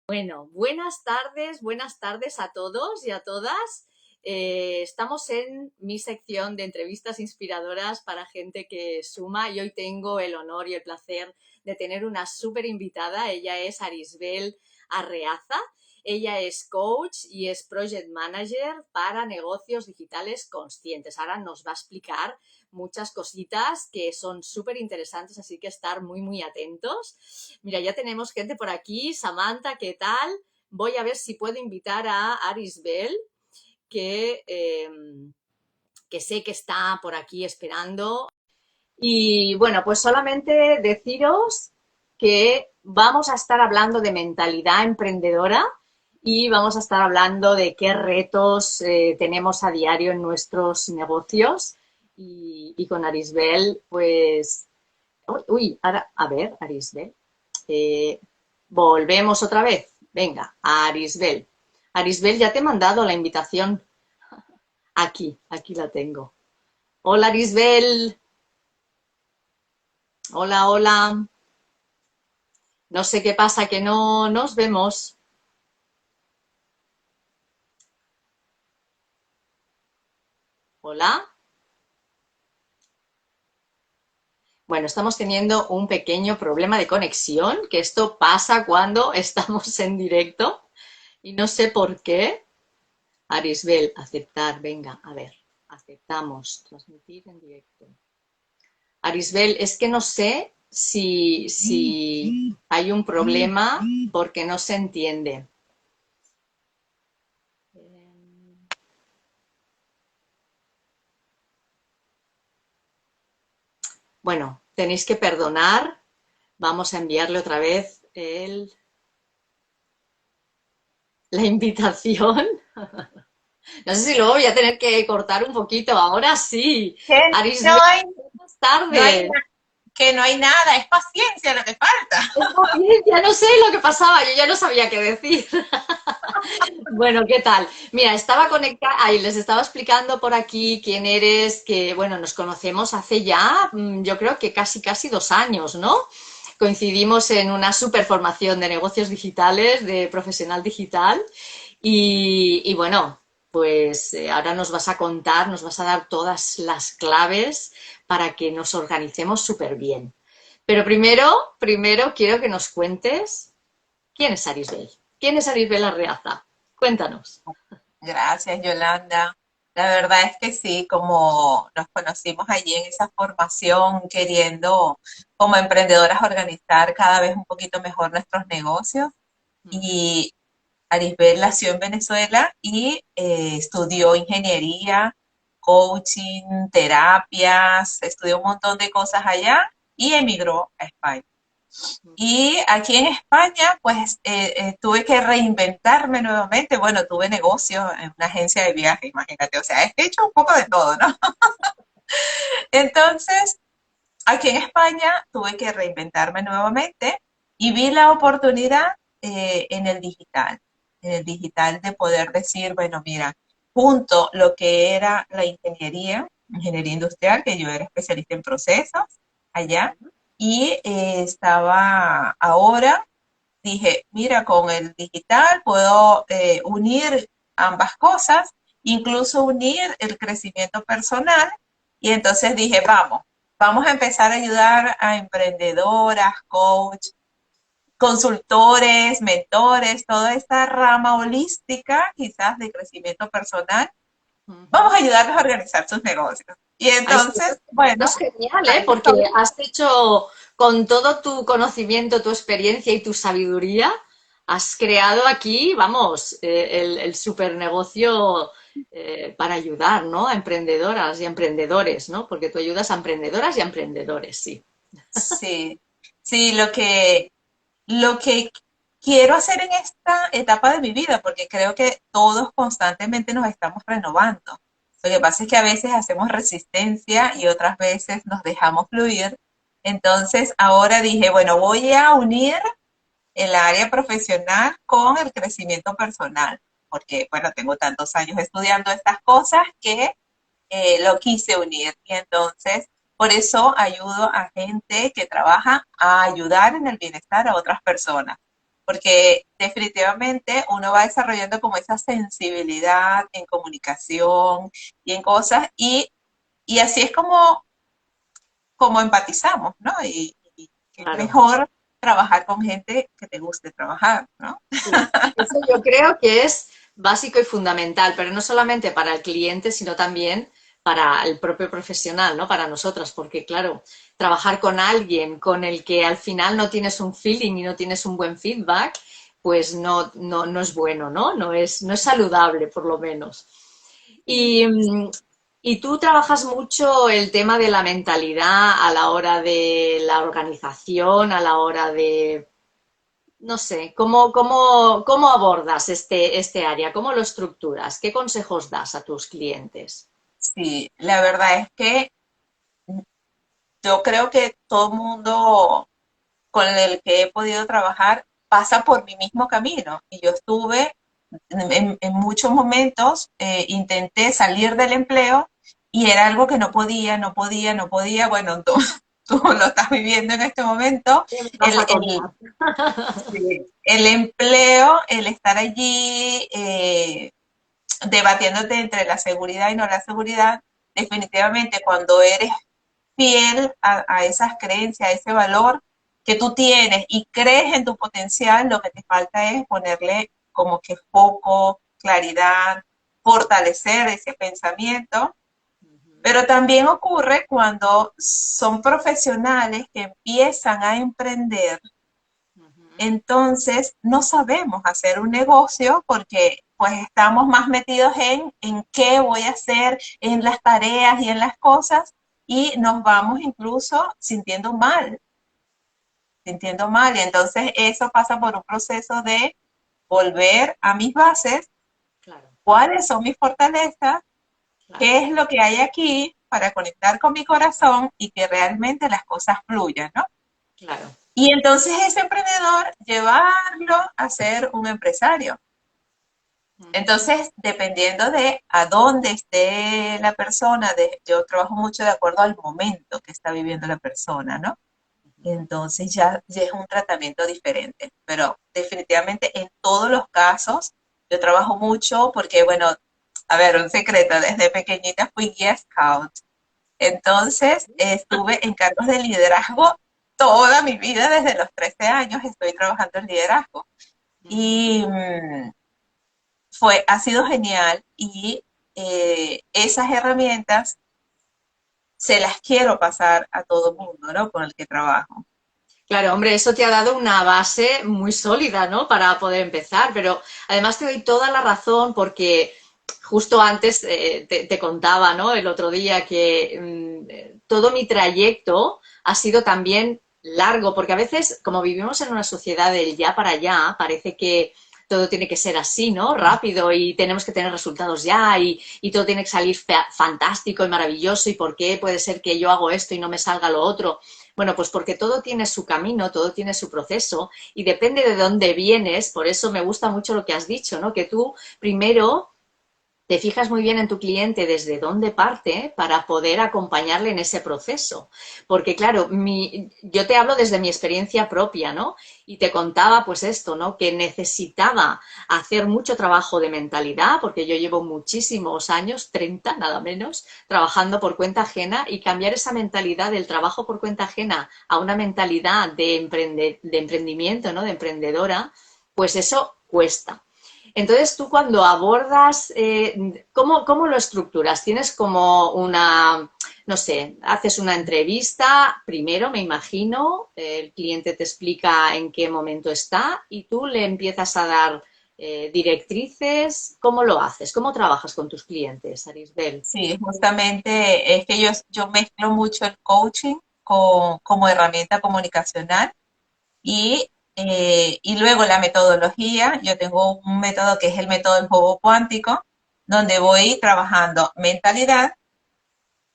Bueno, buenas tardes a todos y a todas. Estamos en mi sección de entrevistas inspiradoras para gente que suma y hoy tengo el honor y el placer de tener una súper invitada. Ella es Arisbel Arreaza. Ella es coach y es project manager para negocios digitales conscientes. Ahora nos va a explicar muchas cositas que son súper interesantes, así que estar muy atentos. Mira, ya tenemos gente por aquí. Samantha, ¿qué tal? Voy a ver si puedo invitar a Arisbel, que, eh, que sé que está por aquí esperando. Y bueno, pues solamente deciros que vamos a estar hablando de mentalidad emprendedora y vamos a estar hablando de qué retos tenemos a diario en nuestros negocios. Y con Arisbel, pues... Uy, ahora, a ver, Arisbel. Eh, volvemos otra vez. Venga, Arisbel. Arisbel, ya te he mandado la invitación. Aquí la tengo. Hola, Arisbel. Hola. No sé qué pasa, que no nos vemos. Hola. Bueno, estamos teniendo un pequeño problema de conexión, que esto pasa cuando estamos en directo y no sé por qué. Arisbel, aceptar, venga, a ver, aceptamos, transmitir en directo. Arisbel, es que no sé si hay un problema porque no se entiende. Bueno, tenéis que perdonar. Vamos a enviarle otra vez la invitación. No sé si luego voy a tener que cortar un poquito. Ahora sí. Que no Arisbel, hay, buenas no hay, tardes. que no hay nada, es paciencia lo que falta. Está bien, ya no sé lo que pasaba, yo ya no sabía qué decir. Bueno, ¿qué tal? Mira, estaba conectada, ahí les estaba explicando por aquí quién eres, que bueno, nos conocemos hace ya, yo creo que casi 2 años, ¿no? Coincidimos en una super formación de negocios digitales, de profesional digital, y bueno, pues ahora nos vas a contar, nos vas a dar todas las claves para que nos organicemos súper bien. Pero primero quiero que nos cuentes quién es Arisbel. ¿Quién es Arisbel Arreaza? Cuéntanos. Gracias, Yolanda. La verdad es que sí, como nos conocimos allí en esa formación, queriendo como emprendedoras organizar cada vez un poquito mejor nuestros negocios. Y Arisbel nació en Venezuela y estudió ingeniería, coaching, terapias, estudió un montón de cosas allá y emigró a España. Y aquí en España, pues tuve que reinventarme nuevamente. Bueno, tuve negocio en una agencia de viaje, imagínate. O sea, he hecho un poco de todo, ¿no? Entonces, aquí en España tuve que reinventarme nuevamente y vi la oportunidad en el digital de poder decir, bueno, mira, junto lo que era la ingeniería industrial, que yo era especialista en procesos allá, y estaba ahora dije, mira, con el digital puedo unir ambas cosas, incluso unir el crecimiento personal. Y entonces dije, vamos a empezar a ayudar a emprendedoras, coach, consultores, mentores, toda esta rama holística, quizás de crecimiento personal. Vamos a ayudarles a organizar sus negocios. Y Ay, entonces, esto bueno, es genial, ¿eh? ahí Porque estoy. has hecho con todo tu conocimiento, tu experiencia y tu sabiduría, has creado aquí, vamos, el super negocio para ayudar, ¿no? A emprendedoras y emprendedores, ¿no? Porque tú ayudas a emprendedoras y a emprendedores, sí. Sí, sí, lo que quiero hacer en esta etapa de mi vida, porque creo que todos constantemente nos estamos renovando. Lo que pasa es que a veces hacemos resistencia y otras veces nos dejamos fluir. Entonces, ahora dije, bueno, voy a unir el área profesional con el crecimiento personal, porque, bueno, tengo tantos años estudiando estas cosas que lo quise unir. Y entonces, por eso ayudo a gente que trabaja a ayudar en el bienestar a otras personas. porque definitivamente uno va desarrollando como esa sensibilidad en comunicación y en cosas, y así es como empatizamos, ¿no? Y es Claro. mejor trabajar con gente que te guste trabajar, ¿no? Sí, eso yo creo que es básico y fundamental, pero no solamente para el cliente, sino también para el propio profesional, ¿no? Para nosotras, porque claro, trabajar con alguien con el que al final no tienes un feeling y no tienes un buen feedback, pues no es bueno, ¿no? No es saludable, por lo menos. Y, y tú trabajas mucho el tema de la mentalidad a la hora de la organización, a la hora de no sé, ¿cómo abordas este área? ¿Cómo lo estructuras? ¿Qué consejos das a tus clientes? Sí, la verdad es que yo creo que todo el mundo con el que he podido trabajar pasa por mi mismo camino. Y yo estuve en muchos momentos, intenté salir del empleo y era algo que no podía, no podía, no podía. Bueno, tú lo estás viviendo en este momento. ¿Qué me vas El, a el, contar? sí, el empleo, el estar allí debatiéndote entre la seguridad y no la seguridad, definitivamente cuando eres fiel a esas creencias, a ese valor que tú tienes y crees en tu potencial, lo que te falta es ponerle como que foco, claridad, fortalecer ese pensamiento. Pero también ocurre cuando son profesionales que empiezan a emprender, entonces no sabemos hacer un negocio porque pues estamos más metidos en qué voy a hacer, en las tareas y en las cosas, y nos vamos incluso sintiendo mal. Y entonces eso pasa por un proceso de volver a mis bases, Claro, cuáles son mis fortalezas, claro, qué es lo que hay aquí para conectar con mi corazón y que realmente las cosas fluyan, ¿no? claro. Y entonces ese emprendedor llevarlo a ser un empresario. Entonces, dependiendo de a dónde esté la persona, yo trabajo mucho de acuerdo al momento que está viviendo la persona, ¿no? Entonces ya es un tratamiento diferente, pero definitivamente en todos los casos yo trabajo mucho porque, bueno, a ver, un secreto, desde pequeñita fui guía scout, entonces estuve en cargos de liderazgo toda mi vida, desde los 13 años estoy trabajando en liderazgo y ha sido genial y esas herramientas se las quiero pasar a todo el mundo, ¿no? Con el que trabajo. Claro, hombre, eso te ha dado una base muy sólida, ¿no? Para poder empezar, pero además te doy toda la razón porque justo antes te contaba, ¿no? El otro día que todo mi trayecto ha sido también largo, porque a veces, como vivimos en una sociedad del ya para allá, parece que todo tiene que ser así, ¿no? Rápido y tenemos que tener resultados ya y todo tiene que salir fantástico y maravilloso y por qué puede ser que yo hago esto y no me salga lo otro. Bueno, pues porque todo tiene su camino, todo tiene su proceso y depende de dónde vienes, por eso me gusta mucho lo que has dicho, ¿no? Que tú primero te fijas muy bien en tu cliente desde dónde parte para poder acompañarle en ese proceso. Porque claro, yo te hablo desde mi experiencia propia, ¿no? Y te contaba pues esto, ¿no? Que necesitaba hacer mucho trabajo de mentalidad, porque yo llevo muchísimos años, 30 nada menos, trabajando por cuenta ajena y cambiar esa mentalidad del trabajo por cuenta ajena a una mentalidad de emprendimiento, ¿no? De emprendedora, pues eso cuesta. Entonces, tú cuando abordas, ¿cómo lo estructuras? ¿Tienes como una, no sé, haces una entrevista primero, me imagino, el cliente te explica en qué momento está y tú le empiezas a dar directrices? ¿Cómo lo haces? ¿Cómo trabajas con tus clientes, Arisbel? Sí, justamente es que yo mezclo mucho el coaching como herramienta comunicacional y luego la metodología. Yo tengo un método que es el método del juego cuántico, donde voy trabajando mentalidad,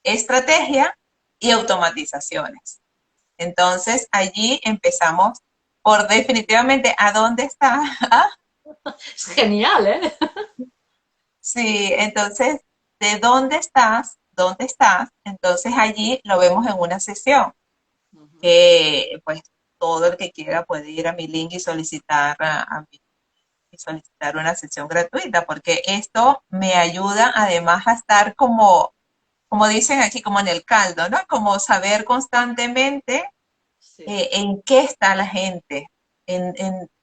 estrategia y automatizaciones. Entonces allí empezamos por definitivamente a dónde está. Es genial, ¿eh? Sí, entonces, ¿de dónde estás? ¿Dónde estás? Entonces allí lo vemos en una sesión, que pues todo el que quiera puede ir a mi link y solicitar, y solicitar una sesión gratuita, porque esto me ayuda además a estar como dicen aquí, como en el caldo, ¿no? Como saber constantemente Sí, en qué está la gente,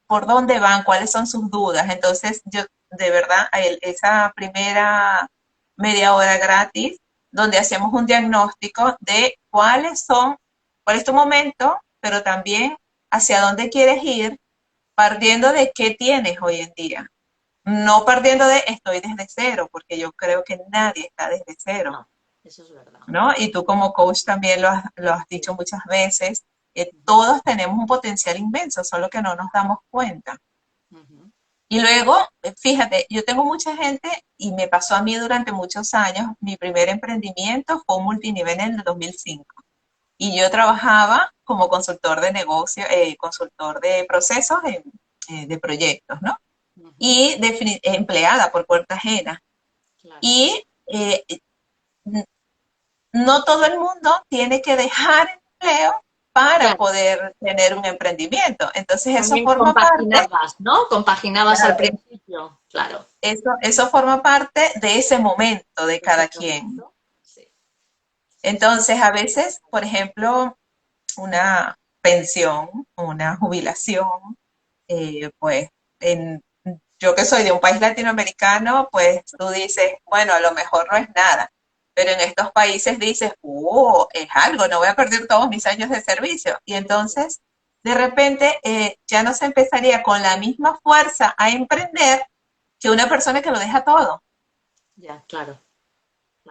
por dónde van, cuáles son sus dudas. Entonces, yo, de verdad, esa primera media hora gratis, donde hacemos un diagnóstico de cuál es tu momento, pero también hacia dónde quieres ir, partiendo de qué tienes hoy en día. No partiendo de estoy desde cero, porque yo creo que nadie está desde cero, no, eso es verdad. ¿no? Y tú como coach también lo has dicho Sí. muchas veces, Ujú, todos tenemos un potencial inmenso, solo que no nos damos cuenta. ujú. Y luego, fíjate, yo tengo mucha gente y me pasó a mí durante muchos años, mi primer emprendimiento fue un multinivel en el 2005 y yo trabajaba como consultor de negocio, consultor de procesos de proyectos, ¿no? Ujú, Y empleada por cuenta ajena. claro. Y no todo el mundo tiene que dejar el empleo para Claro, poder tener un emprendimiento. Entonces eso también forma parte, compaginabas, ¿no? Compaginabas al claro, principio, claro. eso forma parte de ese momento de Ese cada quien. momento, sí, sí, sí. Entonces a veces, por ejemplo, una pensión, una jubilación, pues en, yo que soy de un país latinoamericano, pues tú dices, bueno, a lo mejor no es nada, pero en estos países dices, es algo, no voy a perder todos mis años de servicio. Y entonces, de repente, ya no se empezaría con la misma fuerza a emprender que una persona que lo deja todo. Ya, claro,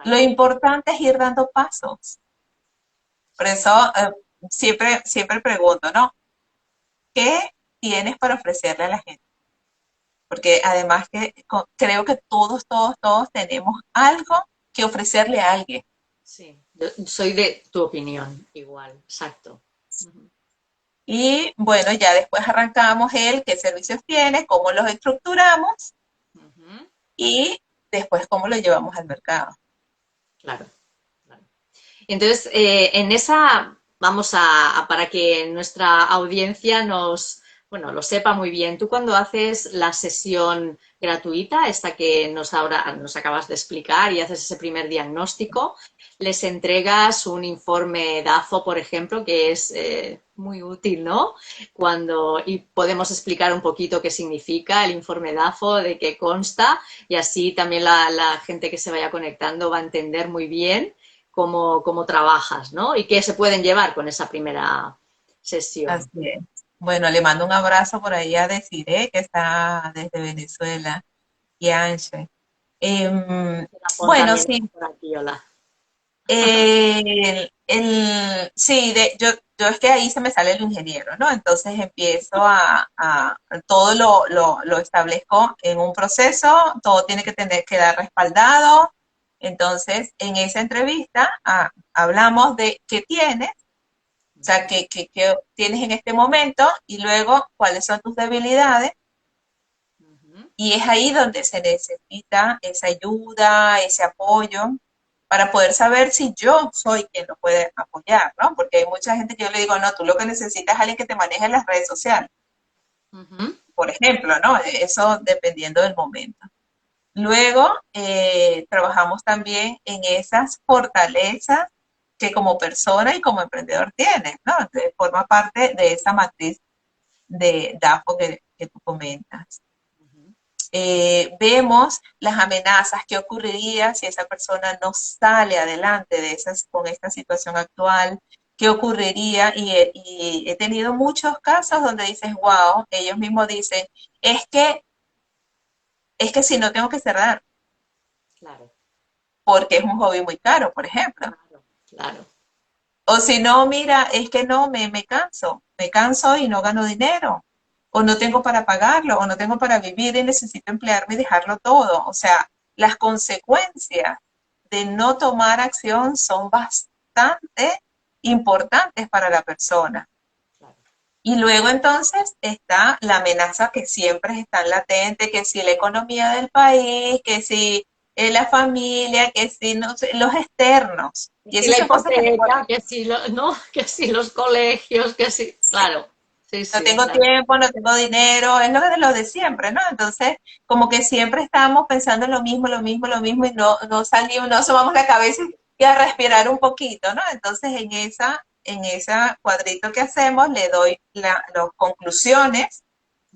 Lo claro. importante es ir dando pasos. Por Sí, eso siempre pregunto, ¿no? ¿Qué tienes para ofrecerle a la gente? Porque además que creo que todos tenemos algo que ofrecerle a alguien. sí. Yo soy de tu opinión, igual, exacto. Ujú, Y bueno, ya después arrancamos qué servicios tiene, cómo los estructuramos ujú, y después cómo lo llevamos al mercado. claro, claro. Entonces, en esa, vamos para que nuestra audiencia bueno, lo sepa muy bien. Tú cuando haces la sesión gratuita, esta que ahora nos acabas de explicar, y haces ese primer diagnóstico, les entregas un informe DAFO, por ejemplo, que es muy útil, ¿no? Y podemos explicar un poquito qué significa el informe DAFO, de qué consta, y así también la gente que se vaya conectando va a entender muy bien cómo trabajas, ¿no? Y qué se pueden llevar con esa primera Así sesión. es. Bueno, le mando un abrazo por ahí a Desiree, que está desde Venezuela, y a Anche. Pon Bueno, también sí, por aquí, hola. sí, yo es que ahí se me sale el ingeniero, ¿no? Entonces empiezo todo lo establezco en un proceso, todo tiene que quedar respaldado. Entonces, en esa entrevista hablamos de qué tienes, o sea, qué tienes en este momento y luego cuáles son tus debilidades. Ujú, Y es ahí donde se necesita esa ayuda, ese apoyo, para poder saber si yo soy quien lo puede apoyar, ¿no? Porque hay mucha gente que yo le digo, no, tú lo que necesitas es alguien que te maneje las redes sociales, ujú, por ejemplo, ¿no? Eso dependiendo del momento. Luego, trabajamos también en esas fortalezas que como persona y como emprendedor tienes, ¿no? Entonces, forma parte de esa matriz de DAFO que tú comentas. ujú. Vemos las amenazas que ocurriría si esa persona no sale adelante con esta situación actual, qué ocurriría y he tenido muchos casos donde dices, wow, ellos mismos dicen, es que, es que si no tengo que cerrar, Claro, porque es un hobby muy caro, por ejemplo. claro, claro. O si no, mira, es que no, me canso y no gano dinero, o no tengo para pagarlo, o no tengo para vivir y necesito emplearme y dejarlo todo. O sea, las consecuencias de no tomar acción son bastante importantes para la persona. Claro. Y luego entonces está la amenaza que siempre está latente, que si la economía del país, que si la familia, que si no sé, los externos. Que Y si esas la son cosas que no hipoteca, podemos. que si, no, que si los colegios, que si, claro. Sí, No sí, tengo claro. tiempo, no tengo dinero, es lo de siempre, ¿no? Entonces, como que siempre estamos pensando en lo mismo, lo mismo, lo mismo, y no salimos, no asomamos la cabeza y a respirar un poquito, ¿no? Entonces, en esa cuadrito que hacemos, le doy las conclusiones,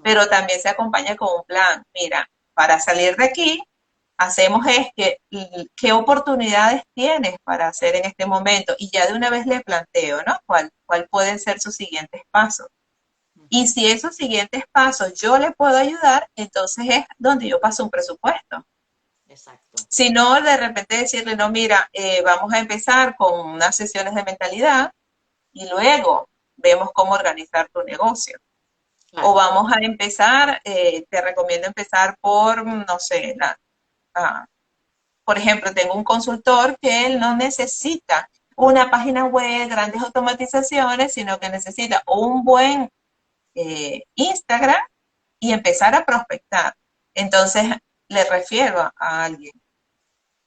pero también se acompaña con un plan. Mira, para salir de aquí, hacemos es que, qué oportunidades tienes para hacer en este momento, y ya de una vez le planteo, ¿no? ¿Cuál pueden ser sus siguientes pasos? Y si esos siguientes pasos yo le puedo ayudar, entonces es donde yo paso un presupuesto. Exacto. Si no, de repente decirle, no, mira, vamos a empezar con unas sesiones de mentalidad y luego vemos cómo organizar tu negocio. O Claro. vamos a empezar, te recomiendo empezar por, no sé, ah, por ejemplo, tengo un consultor que él no necesita una página web, grandes automatizaciones, sino que necesita un buen Instagram y empezar a prospectar. Entonces le refiero a alguien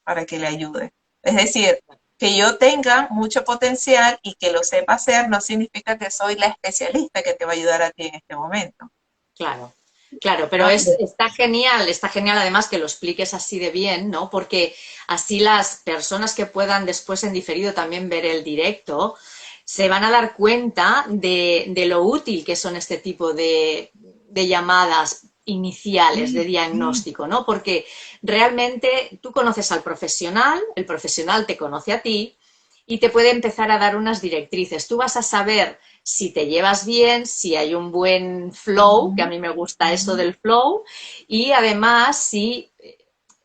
para que le ayude. Es decir, que yo tenga mucho potencial y que lo sepa hacer no significa que soy la especialista que te va a ayudar a ti en este momento, Claro, claro, pero ¿no? está genial además que lo expliques así de bien, ¿no? Porque así las personas que puedan después en diferido también ver el directo se van a dar cuenta de lo útil que son este tipo de llamadas iniciales de diagnóstico, ¿no? Porque realmente tú conoces al profesional, el profesional te conoce a ti y te puede empezar a dar unas directrices. Tú vas a saber si te llevas bien, si hay un buen flow, que a mí me gusta eso del flow, y además si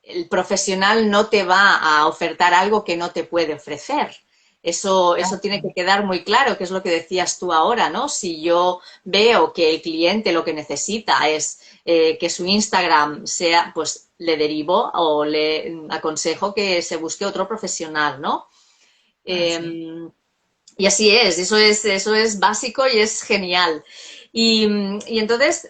el profesional no te va a ofertar algo que no te puede ofrecer. Eso tiene que quedar muy claro, que es lo que decías tú ahora, ¿no? Si yo veo que el cliente lo que necesita es que su Instagram sea, pues le derivo o le aconsejo que se busque otro profesional, ¿no? Así. Eh, y así es, eso es básico y es genial. Y entonces,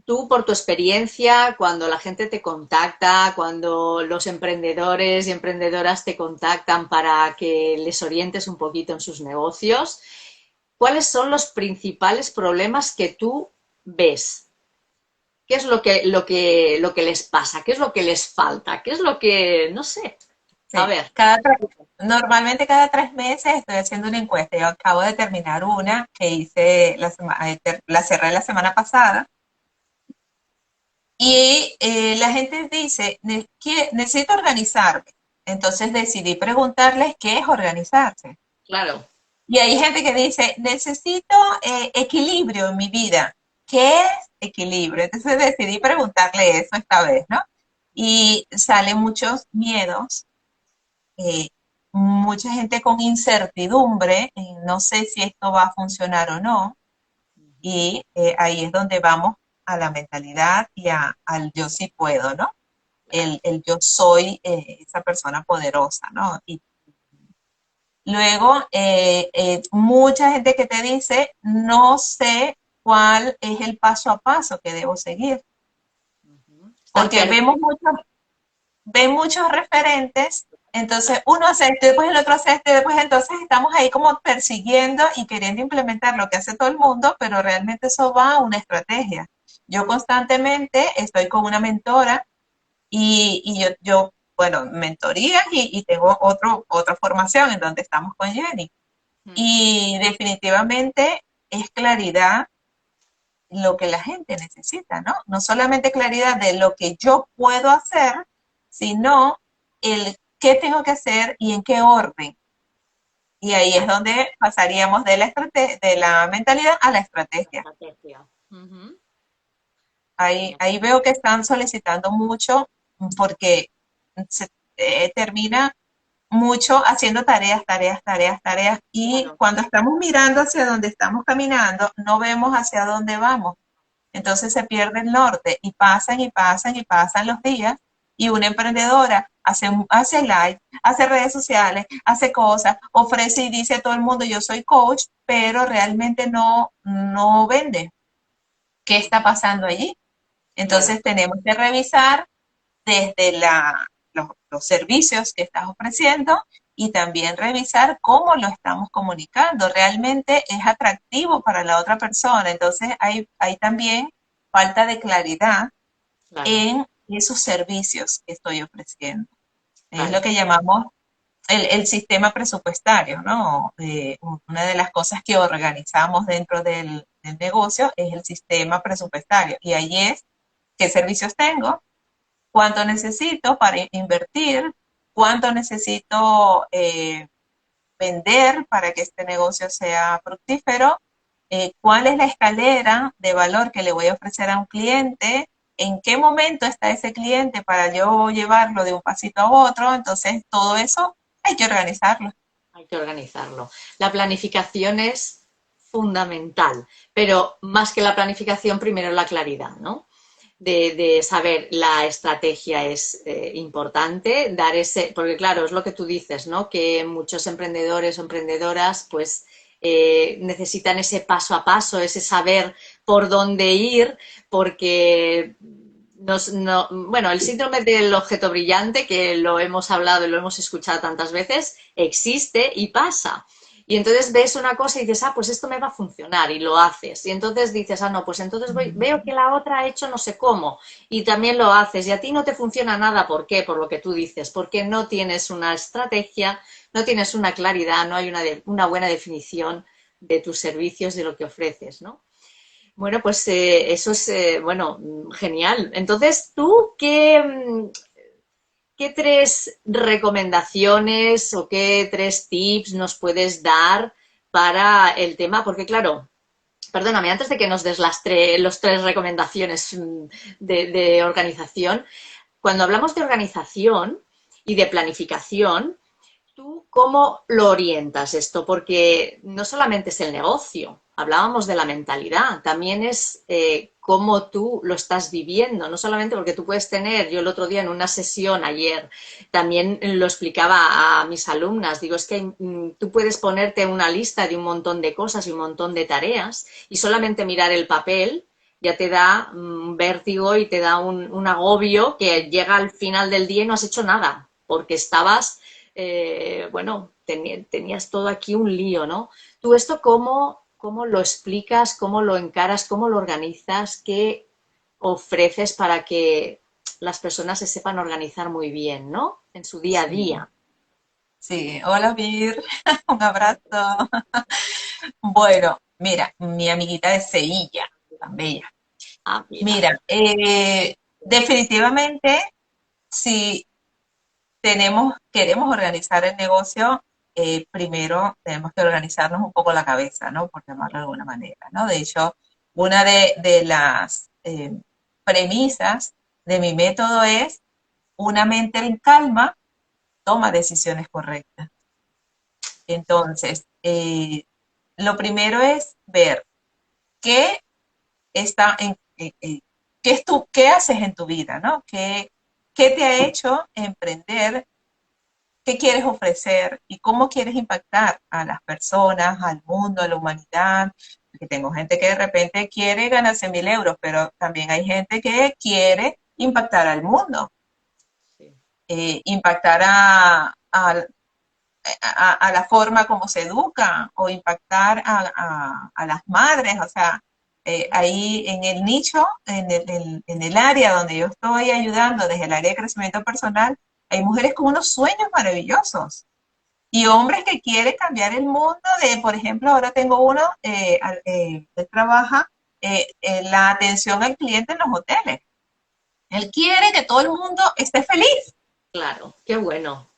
tú por tu experiencia, cuando la gente te contacta, cuando los emprendedores y emprendedoras te contactan para que les orientes un poquito en sus negocios, ¿cuáles son los principales problemas que tú ves? ¿Qué es lo que les pasa? ¿Qué es lo que les falta? ¿Qué es lo que, no sé? A Sí. ver, Normalmente cada 3 meses estoy haciendo una encuesta. Yo acabo de terminar una que hice la cerré la semana pasada. Y la gente dice, que necesito organizarme. Entonces decidí preguntarles qué es organizarse. claro. Y hay gente que dice, necesito equilibrio en mi vida. ¿Qué es equilibrio? Entonces decidí preguntarle eso esta vez, ¿no? Y salen muchos miedos, eh, mucha gente con incertidumbre, no sé si esto va a funcionar o no. Y ahí es donde vamos a la mentalidad y al yo sí puedo, ¿no? Claro. El yo soy esa persona poderosa, ¿no? Y luego, mucha gente que te dice, no sé cuál es el paso a paso que debo seguir, Están porque perdidos. ven muchos referentes, entonces uno hace esto, después el otro hace esto, y después entonces estamos ahí como persiguiendo y queriendo implementar lo que hace todo el mundo, pero realmente eso va a una estrategia. Yo constantemente estoy con una mentora y bueno, mentorías y tengo otra formación en donde estamos con Jenny. Y definitivamente es claridad lo que la gente necesita, ¿no? No solamente claridad de lo que yo puedo hacer, sino el qué tengo que hacer y en qué orden. Y ahí es donde pasaríamos de la mentalidad a la estrategia. Estrategia. Ujú. Ahí veo que están solicitando mucho porque se termina mucho haciendo tareas, tareas, tareas, tareas, y Claro, cuando estamos mirando hacia donde estamos caminando, no vemos hacia dónde vamos. Entonces se pierde el norte y pasan y pasan y pasan los días y una emprendedora hace live, hace redes sociales, hace cosas, ofrece y dice a todo el mundo yo soy coach, pero realmente no vende. ¿Qué está pasando allí? claro. Entonces tenemos que revisar desde los servicios que estás ofreciendo y también revisar cómo lo estamos comunicando. ¿Realmente es atractivo para la otra persona? Entonces hay también falta de claridad Claro, en esos servicios que estoy ofreciendo. Es lo claro. que llamamos el sistema presupuestario, ¿no? Una de las cosas que organizamos dentro del negocio es el sistema presupuestario. Y ahí es qué servicios tengo, cuánto necesito para invertir, cuánto necesito vender para que este negocio sea fructífero, cuál es la escalera de valor que le voy a ofrecer a un cliente, en qué momento está ese cliente para yo llevarlo de un pasito a otro. Entonces, todo eso hay que organizarlo. Hay que organizarlo. La planificación es fundamental, pero más que la planificación, primero la claridad, ¿no? De saber la estrategia es importante, dar ese, porque claro, es lo que tú dices, ¿no? Que muchos emprendedores o emprendedoras pues necesitan ese paso a paso, ese saber por dónde ir, porque bueno, el síndrome del objeto brillante, que lo hemos hablado y lo hemos escuchado tantas veces, existe y pasa. Y entonces ves una cosa y dices, ah, pues esto me va a funcionar y lo haces. Y entonces dices, ah, no, pues entonces veo que la otra ha hecho no sé cómo y también lo haces y a ti no te funciona nada. ¿Por qué? Por lo que tú dices, porque no tienes una estrategia, no tienes una claridad, no hay una buena definición de tus servicios, de lo que ofreces, ¿no? Bueno, pues eso es, bueno, genial. Entonces, ¿tú qué tres recomendaciones o qué tres tips nos puedes dar para el tema? Porque claro, perdóname, antes de que nos des los tres recomendaciones de organización, cuando hablamos de organización y de planificación, ¿tú cómo lo orientas esto? Porque no solamente es el negocio, hablábamos de la mentalidad, también es cómo tú lo estás viviendo, no solamente porque tú puedes tener, yo el otro día en una sesión ayer también lo explicaba a mis alumnas, digo, es que tú puedes ponerte una lista de un montón de cosas y un montón de tareas y solamente mirar el papel ya te da un vértigo y te da un agobio que llega al final del día y no has hecho nada, porque estabas bueno, tenías todo aquí un lío, ¿no? ¿Tú esto cómo lo explicas, cómo lo encaras, cómo lo organizas, qué ofreces para que las personas se sepan organizar muy bien, ¿no? En su día a Sí, día. sí. Hola, Vir. Un abrazo. Bueno, mira, mi amiguita de Sevilla, tan bella. Ah, mira, Mira, definitivamente, si queremos organizar el negocio, primero tenemos que organizarnos un poco la cabeza, ¿no? Por llamarlo de alguna manera, ¿no? De hecho, una de las premisas de mi método es una mente en calma toma decisiones correctas. Entonces, lo primero es ver qué está qué qué haces en tu vida, ¿no? ¿Qué te ha hecho emprender? ¿Qué quieres ofrecer y cómo quieres impactar a las personas, al mundo, a la humanidad? Porque tengo gente que de repente quiere ganarse 1.000 euros, pero también hay gente que quiere impactar al mundo, sí, impactar a la forma como se educa o impactar a las madres. O sea, ahí en el nicho, en el área donde yo estoy ayudando, desde el área de crecimiento personal, hay mujeres con unos sueños maravillosos y hombres que quieren cambiar el mundo de, por ejemplo, ahora tengo uno que trabaja la atención al cliente en los hoteles. Él quiere que todo el mundo esté feliz. claro, qué bueno,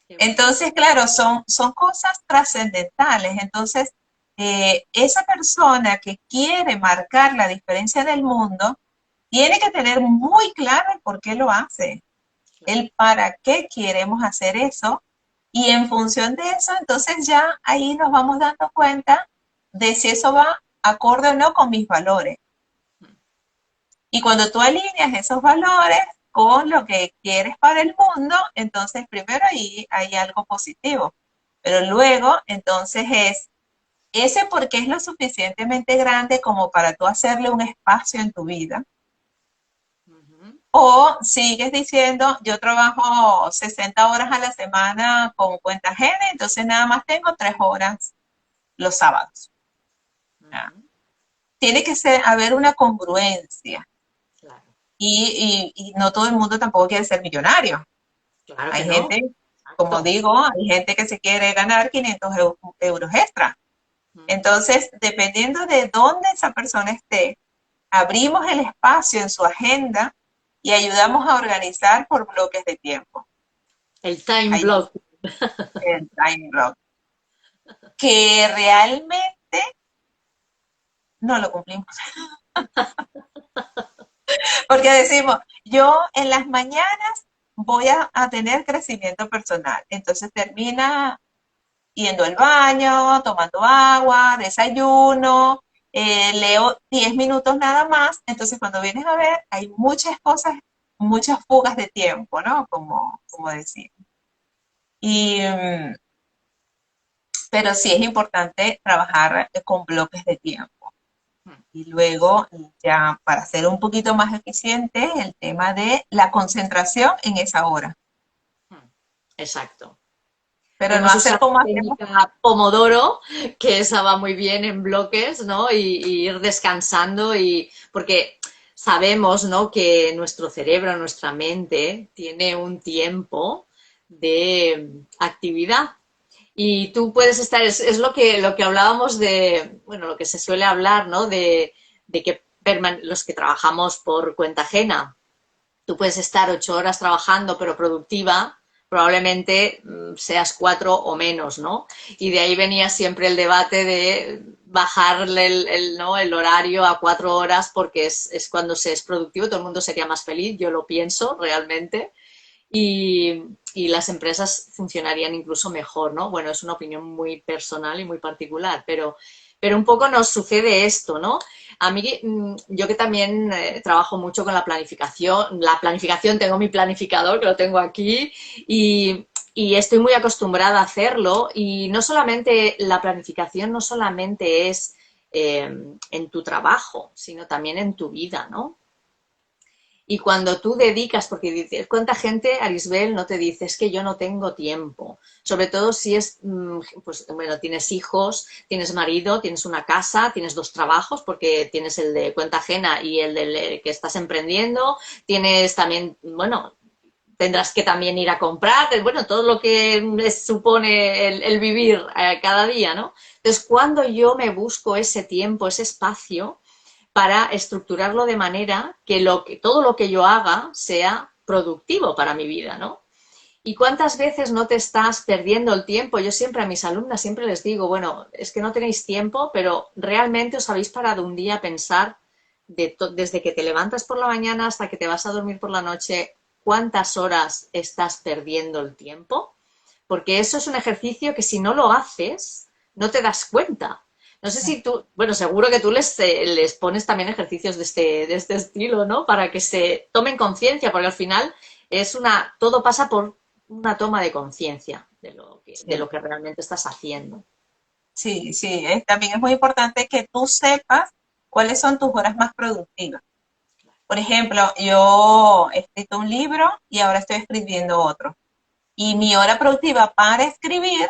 qué bueno. Entonces, claro, son cosas trascendentales. Entonces, esa persona que quiere marcar la diferencia en el mundo tiene que tener muy claro el por qué lo hace, Claro. el para qué queremos hacer eso. Y en función de eso, entonces ya ahí nos vamos dando cuenta de si eso va acorde o no con mis valores. Y cuando tú alineas esos valores con lo que quieres para el mundo, entonces primero ahí hay algo positivo. Pero luego, entonces es ese porque es lo suficientemente grande como para tú hacerle un espacio en tu vida, O sigues diciendo, yo trabajo 60 horas a la semana con cuenta ajena, entonces nada más tengo 3 horas los sábados. ¿Ya? Ujú. Tiene que ser, haber una congruencia. Claro, Y no todo el mundo tampoco quiere ser millonario. claro que Hay no. gente, como Exacto. digo, hay gente que se quiere ganar 500 euros extra. Ujú. Entonces, dependiendo de dónde esa persona esté, abrimos el espacio en su agenda y ayudamos a organizar por bloques de tiempo. El time Ahí block. el time block, que realmente no lo cumplimos. Porque decimos, yo en las mañanas voy a tener crecimiento personal. Entonces termina yendo al baño, tomando agua, desayuno, leo 10 minutos nada más. Entonces cuando vienes a ver, hay muchas cosas, muchas fugas de tiempo, ¿no? Como decir. Y, pero sí es importante trabajar con bloques de tiempo. Y luego, ya para ser un poquito más eficiente, el tema de la concentración en esa hora. Exacto. Pero no Podemos hacer usar como la hacemos. técnica Pomodoro, que esa va muy bien en bloques, ¿no? Y ir descansando y porque sabemos, ¿no? Que nuestro cerebro, nuestra mente tiene un tiempo de actividad. Y tú puedes estar, es lo que hablábamos de, bueno, lo que se suele hablar, ¿no? De que los que trabajamos por cuenta ajena, tú puedes estar 8 horas trabajando, pero productiva, probablemente seas 4 o menos, ¿no? Y de ahí venía siempre el debate de bajarle ¿no? el horario a 4 horas porque es cuando se es productivo, todo el mundo sería más feliz, yo lo pienso realmente, y las empresas funcionarían incluso mejor, ¿no? Bueno, es una opinión muy personal y muy particular, pero un poco nos sucede esto, ¿no? A mí, yo que también trabajo mucho con la planificación, tengo mi planificador que lo tengo aquí y estoy muy acostumbrada a hacerlo y no solamente la planificación, no solamente es en tu trabajo, sino también en tu vida, ¿no? Y cuando tú dedicas, porque dices, ¿cuánta gente, Arisbel, no te dice, es que yo no tengo tiempo? Sobre todo si es, pues bueno, tienes hijos, tienes marido, tienes una casa, tienes dos trabajos, porque tienes el de cuenta ajena y el del que estás emprendiendo, tienes también, bueno, tendrás que también ir a comprar, bueno, todo lo que les supone el vivir cada día, ¿no? Entonces, cuando yo me busco ese tiempo, ese espacio, para estructurarlo de manera que, todo lo que yo haga sea productivo para mi vida, ¿no? ¿Y cuántas veces no te estás perdiendo el tiempo? Yo siempre a mis alumnas siempre les digo, bueno, es que no tenéis tiempo, pero realmente os habéis parado un día a pensar desde que te levantas por la mañana hasta que te vas a dormir por la noche, cuántas horas estás perdiendo el tiempo, porque eso es un ejercicio que si no lo haces, no te das cuenta. No sé si tú, bueno, seguro que tú les pones también ejercicios de este estilo, ¿no? Para que se tomen conciencia, porque al final todo pasa por una toma de conciencia de lo Sí, que realmente estás haciendo. sí, sí. También es muy importante que tú sepas cuáles son tus horas más productivas. Por ejemplo, yo he escrito un libro y ahora estoy escribiendo otro. Y mi hora productiva para escribir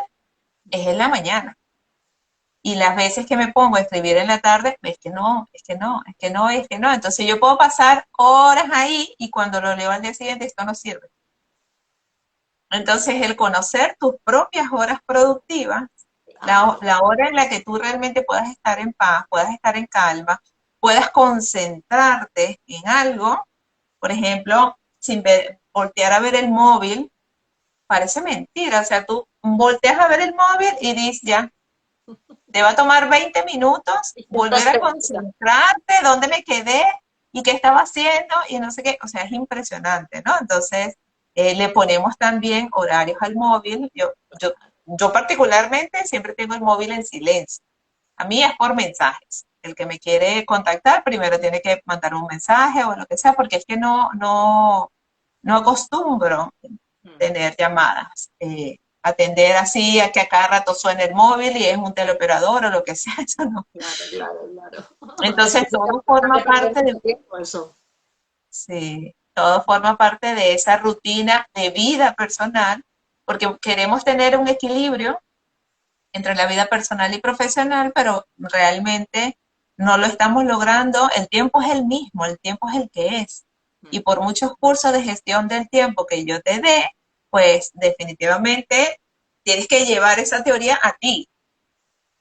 es en la mañana. Y las veces que me pongo a escribir en la tarde, es que no, es que no, es que no, es que no. Entonces yo puedo pasar horas ahí y cuando lo leo al día siguiente esto no sirve. Entonces el conocer tus propias horas productivas, Claro. la hora en la que tú realmente puedas estar en paz, puedas estar en calma, puedas concentrarte en algo, por ejemplo, sin voltear a ver el móvil, parece mentira. O sea, tú volteas a ver el móvil y dices, ya, te va a tomar 20 minutos Y ya volver estás a perdida. concentrarte, dónde me quedé y qué estaba haciendo y no sé qué. O sea, es impresionante, ¿no? Entonces, le ponemos también horarios al móvil. Yo particularmente siempre tengo el móvil en silencio. A mí es por mensajes. El que me quiere contactar primero tiene que mandar un mensaje o lo que sea, porque es que no acostumbro tener llamadas. Atender así a que a cada rato suene el móvil y es un teleoperador o lo que sea, eso no. Claro, claro, claro. Es que Entonces te todo forma hace perder parte de, mucho tiempo eso. sí. todo forma parte de esa rutina de vida personal, porque queremos tener un equilibrio entre la vida personal y profesional, pero realmente no lo estamos logrando. El tiempo es el mismo, el tiempo es el que es. Y por muchos cursos de gestión del tiempo que yo te dé, pues definitivamente tienes que llevar esa teoría a ti.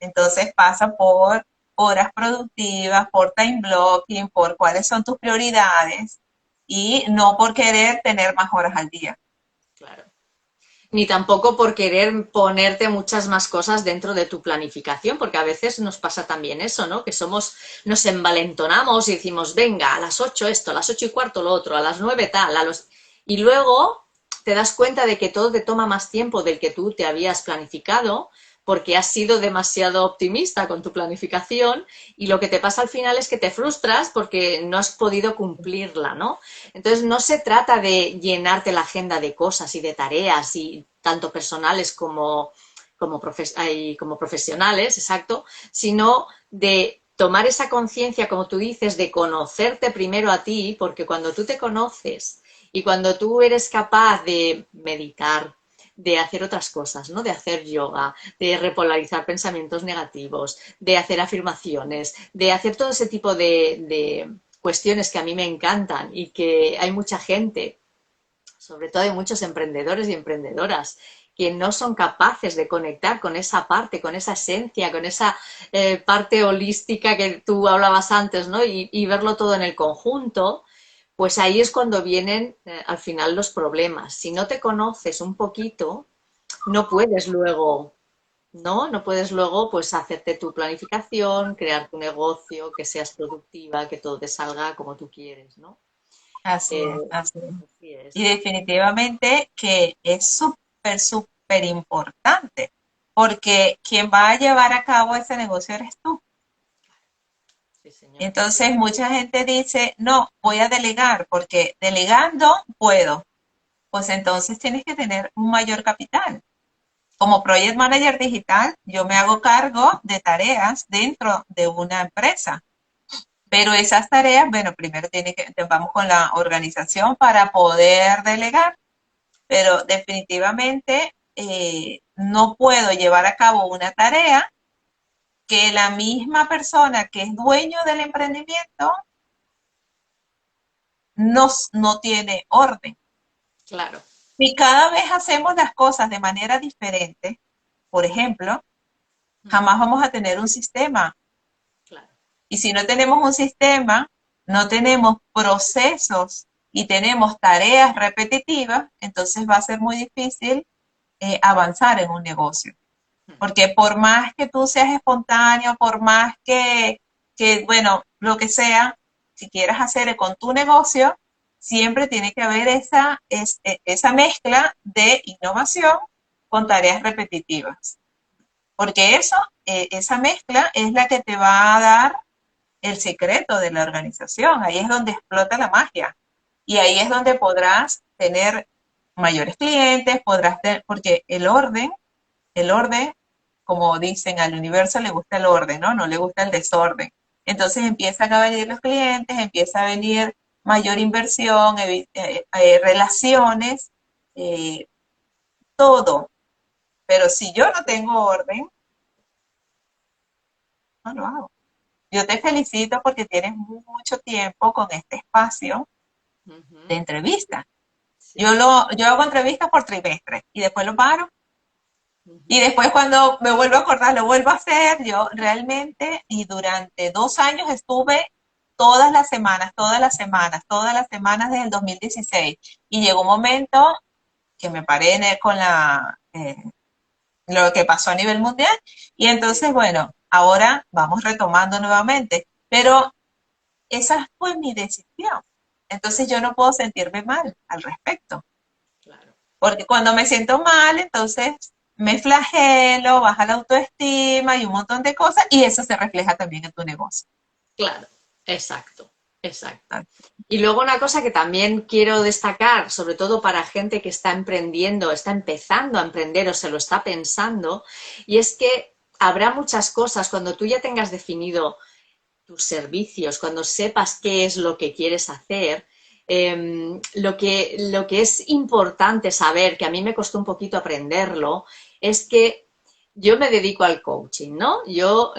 Entonces pasa por horas productivas, por time blocking, por cuáles son tus prioridades y no por querer tener más horas al día. Claro. Ni tampoco por querer ponerte muchas más cosas dentro de tu planificación, porque a veces nos pasa también eso, ¿no? Que nos envalentonamos y decimos, venga, a las 8 esto, a las 8:15 lo otro, a las 9 tal, y luego te das cuenta de que todo te toma más tiempo del que tú te habías planificado, porque has sido demasiado optimista con tu planificación y lo que te pasa al final es que te frustras porque no has podido cumplirla, ¿no? Entonces no se trata de llenarte la agenda de cosas y de tareas, y tanto personales como profesionales, exacto, sino de tomar esa conciencia, como tú dices, de conocerte primero a ti, porque cuando tú te conoces y cuando tú eres capaz de meditar, de hacer otras cosas, ¿no? De hacer yoga, de repolarizar pensamientos negativos, de hacer afirmaciones, de hacer todo ese tipo de cuestiones que a mí me encantan y que hay mucha gente, sobre todo hay muchos emprendedores y emprendedoras que no son capaces de conectar con esa parte, con esa esencia, con esa parte holística que tú hablabas antes, ¿no? Y verlo todo en el conjunto, pues ahí es cuando vienen al final los problemas. Si no te conoces un poquito, no puedes luego, ¿no? No puedes luego pues hacerte tu planificación, crear tu negocio, que seas productiva, que todo te salga como tú quieres, ¿no? Así Eh, es, así es. Así Y es. definitivamente que es súper, súper importante, porque quien va a llevar a cabo ese negocio eres tú. Sí, señor. Entonces mucha gente dice, no, voy a delegar, porque delegando puedo. Pues entonces tienes que tener un mayor capital. Como Project Manager Digital, yo me hago cargo de tareas dentro de una empresa. Pero esas tareas, bueno, primero vamos con la organización para poder delegar, pero definitivamente no puedo llevar a cabo una tarea que la misma persona que es dueño del emprendimiento no tiene orden. Claro. Si cada vez hacemos las cosas de manera diferente, por ejemplo, jamás vamos a tener un sistema. Claro. Y si no tenemos un sistema, no tenemos procesos y tenemos tareas repetitivas, entonces va a ser muy difícil avanzar en un negocio. Porque por más que tú seas espontáneo, por más bueno, lo que sea, si quieras hacer con tu negocio, siempre tiene que haber esa mezcla de innovación con tareas repetitivas. Porque esa mezcla es la que te va a dar el secreto de la organización. Ahí es donde explota la magia. Y ahí es donde podrás tener mayores clientes, porque el orden, como dicen, al universo le gusta el orden, ¿no? No le gusta el desorden. Entonces empiezan a venir los clientes, empieza a venir mayor inversión, relaciones, eh, todo. Pero si yo no tengo orden, no lo hago. Yo te felicito porque tienes mucho tiempo con este espacio de Ujú. entrevista. Yo, Sí. yo hago entrevistas por trimestre y después lo paro. Y Ujú. después cuando me vuelvo a acordar, lo vuelvo a hacer. Yo realmente, y durante 2 años estuve todas las semanas, todas las semanas, todas las semanas desde el 2016. Y llegó un momento que me paré con lo que pasó a nivel mundial. Y Sí, entonces, bueno, ahora vamos retomando nuevamente. Pero esa fue mi decisión. Entonces yo no puedo sentirme mal al respecto. claro. Porque cuando me siento mal, entonces me flagelo, baja la autoestima y un montón de cosas, y eso se refleja también en tu negocio. Claro. Exacto. Exacto. Y luego una cosa que también quiero destacar, sobre todo para gente que está emprendiendo, está empezando a emprender o se lo está pensando, y es que habrá muchas cosas cuando tú ya tengas definido tus servicios, cuando sepas qué es lo que quieres hacer, lo que es importante saber, que a mí me costó un poquito aprenderlo, es que yo me dedico al coaching, ¿no? Yo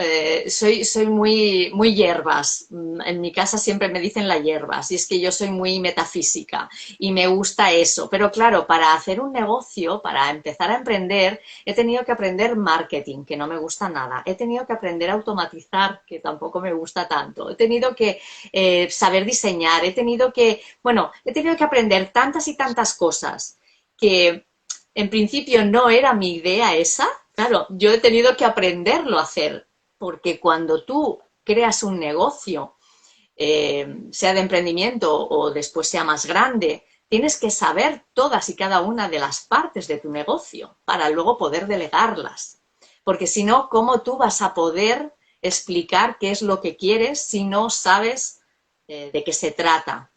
soy muy, muy hierbas. En mi casa siempre me dicen la hierbas, y es que yo soy muy metafísica y me gusta eso. Pero claro, para hacer un negocio, para empezar a emprender, he tenido que aprender marketing, que no me gusta nada. He tenido que aprender a automatizar, que tampoco me gusta tanto. He tenido que saber diseñar, he tenido que aprender tantas y tantas cosas que en principio no era mi idea esa. Claro, yo he tenido que aprenderlo a hacer, porque cuando tú creas un negocio, sea de emprendimiento o después sea más grande, tienes que saber todas y cada una de las partes de tu negocio para luego poder delegarlas. Porque si no, ¿cómo tú vas a poder explicar qué es lo que quieres si no sabes de qué se trata?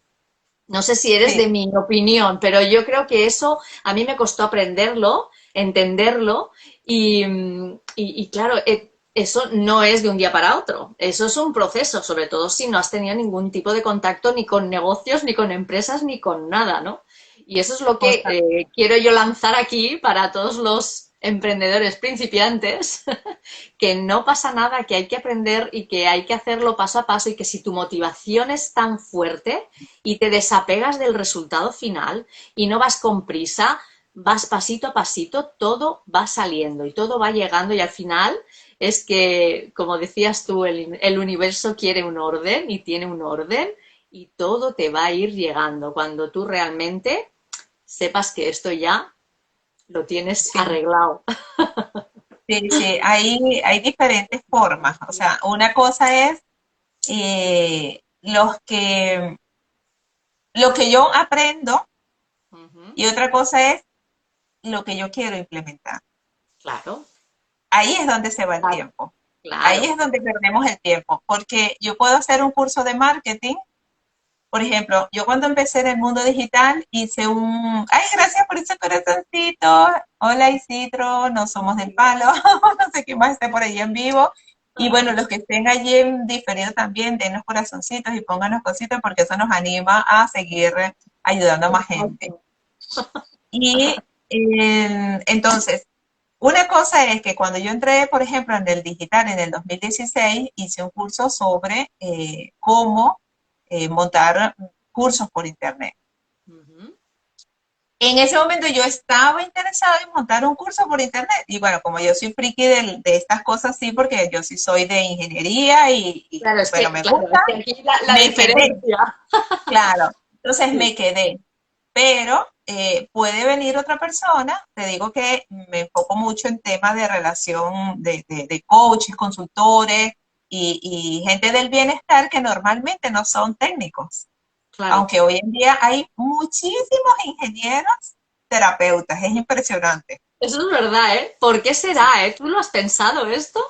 No sé si eres de Sí, mi opinión, pero yo creo que eso a mí me costó aprenderlo, entenderlo y claro, eso no es de un día para otro. Eso es un proceso, sobre todo si no has tenido ningún tipo de contacto ni con negocios, ni con empresas, ni con nada, ¿no? Y eso es lo que total. quiero yo lanzar aquí para todos los emprendedores principiantes, que no pasa nada, que hay que aprender y que hay que hacerlo paso a paso y que si tu motivación es tan fuerte y te desapegas del resultado final y no vas con prisa, vas pasito a pasito, todo va saliendo y todo va llegando y al final es que, como decías tú, el universo quiere un orden y tiene un orden y todo te va a ir llegando cuando tú realmente sepas que esto ya lo tienes Sí, arreglado. sí, sí, hay diferentes formas. O sea, una cosa es lo que yo aprendo Ujú. y otra cosa es lo que yo quiero implementar. Claro, Ahí es donde se va el claro, tiempo. Ahí claro. es donde perdemos el tiempo, porque yo puedo hacer un curso de marketing. Por ejemplo, yo cuando empecé en el mundo digital hice ay, gracias por ese corazoncito. Hola Isidro, no somos del palo. No sé quién más esté por ahí en vivo. Y bueno, los que estén allí en diferido también, denos corazoncitos y pónganos cositas porque eso nos anima a seguir ayudando a más gente. Exacto. Y entonces, una cosa es que cuando yo entré, por ejemplo, en el digital en el 2016, hice un curso sobre cómo montar cursos por internet. Ujú. En ese momento yo estaba interesada en montar un curso por internet. Y bueno, como yo soy friki de estas cosas, sí, porque yo sí soy de ingeniería Claro, bueno, me claro, gusta, es que aquí la me quedé, diferencia. claro. Entonces Sí. me quedé. Pero puede venir otra persona, te digo que me enfoco mucho en temas de relación de coaches, consultores y gente del bienestar que normalmente no son técnicos, Claro, aunque hoy en día hay muchísimos ingenieros terapeutas, es impresionante. eso es verdad, ¿eh? ¿Por qué Sí. será, eh? ¿Tú lo has pensado esto?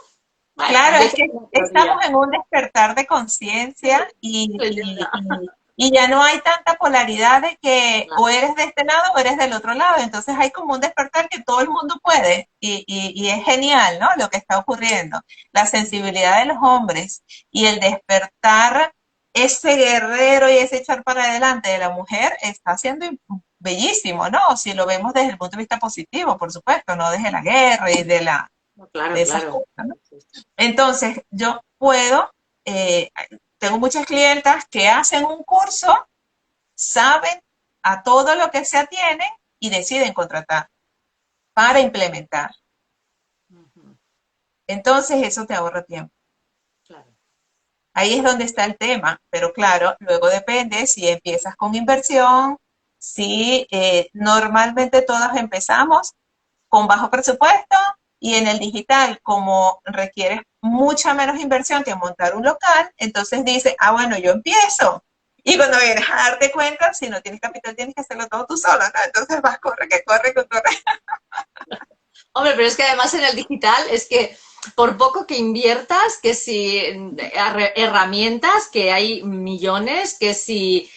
Bueno, Claro, yo es que tengo una estamos teoría. en un despertar de Sí, conciencia leyenda. y ya no hay tanta polaridad de que Claro, o eres de este lado o eres del otro lado. Entonces hay como un despertar que todo el mundo puede y es genial, ¿no? Lo que está ocurriendo. La sensibilidad de los hombres y el despertar ese guerrero y ese echar para adelante de la mujer está siendo bellísimo, ¿no? Si lo vemos desde el punto de vista positivo, por supuesto, no desde la guerra y no, claro, de esas claro. cosas, ¿no? Entonces, yo puedo, tengo muchas clientas que hacen un curso, saben a todo lo que se atienen y deciden contratar para implementar. Ujú. Entonces, eso te ahorra tiempo. Claro. Ahí es donde está el tema, pero claro, luego depende si empiezas con inversión, si normalmente todas empezamos con bajo presupuesto y en el digital, como requiere mucha menos inversión que montar un local, entonces dice, ah, bueno, yo empiezo. Y cuando vienes a darte cuenta, si no tienes capital, tienes que hacerlo todo tú sola, ¿no? Entonces vas, corre, que corre, que corre. Hombre, pero es que además en el digital es que por poco que inviertas, que si herramientas, que hay millones, que si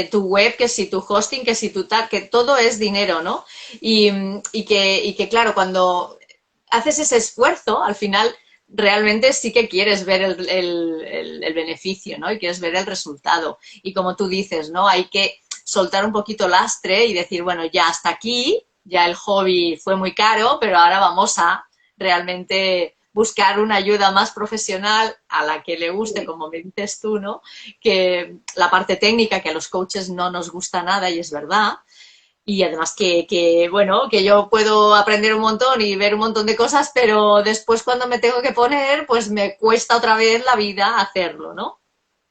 tu web, que si tu hosting, que si tu tal, que todo es dinero, ¿no? Y que claro, cuando haces ese esfuerzo, al final realmente sí que quieres ver el beneficio, ¿no? Y quieres ver el resultado. Y como tú dices, ¿no? Hay que soltar un poquito lastre y decir, bueno, ya hasta aquí, ya el hobby fue muy caro, pero ahora vamos a realmente buscar una ayuda más profesional a la que le guste, Sí. como me dices tú, ¿no? Que la parte técnica, que a los coaches no nos gusta nada y es verdad, y además bueno, que yo puedo aprender un montón y ver un montón de cosas, pero después cuando me tengo que poner, pues me cuesta otra vez la vida hacerlo, ¿no?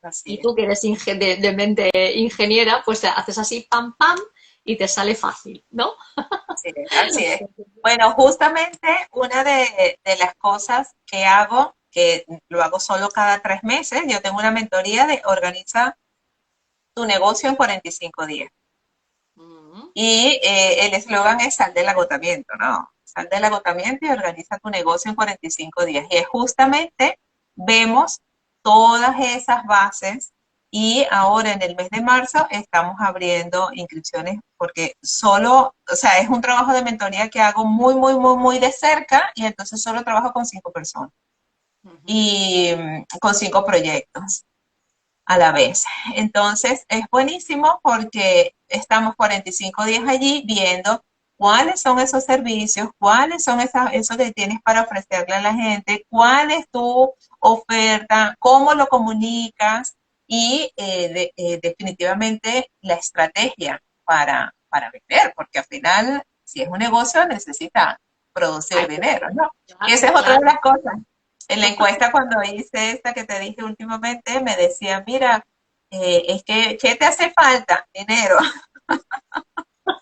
Así Y es. tú que eres de mente ingeniera, pues haces así, pam, pam, y te sale fácil, ¿no? Así es, así es. Bueno, justamente una de las cosas que hago, que lo hago solo cada 3 meses, yo tengo una mentoría de organiza tu negocio en 45 días. Mm, Y el eslogan es sal del agotamiento, ¿no? Sal del agotamiento y organiza tu negocio en 45 días. Y es justamente vemos todas esas bases y ahora en el mes de marzo estamos abriendo inscripciones porque solo, o sea, es un trabajo de mentoría que hago muy, muy, muy, muy de cerca y entonces solo trabajo con 5 personas ujú. y con 5 proyectos a la vez. Entonces, es buenísimo porque estamos 45 días allí viendo cuáles son esos servicios, cuáles son eso que tienes para ofrecerle a la gente, cuál es tu oferta, cómo lo comunicas y definitivamente la estrategia para vender, porque al final, si es un negocio, necesita producir Ay, dinero, ¿no? Y esa claro, es otra de claro. las cosas. En la encuesta cuando hice esta que te dije últimamente, me decía, mira, es que, ¿qué te hace falta? Dinero.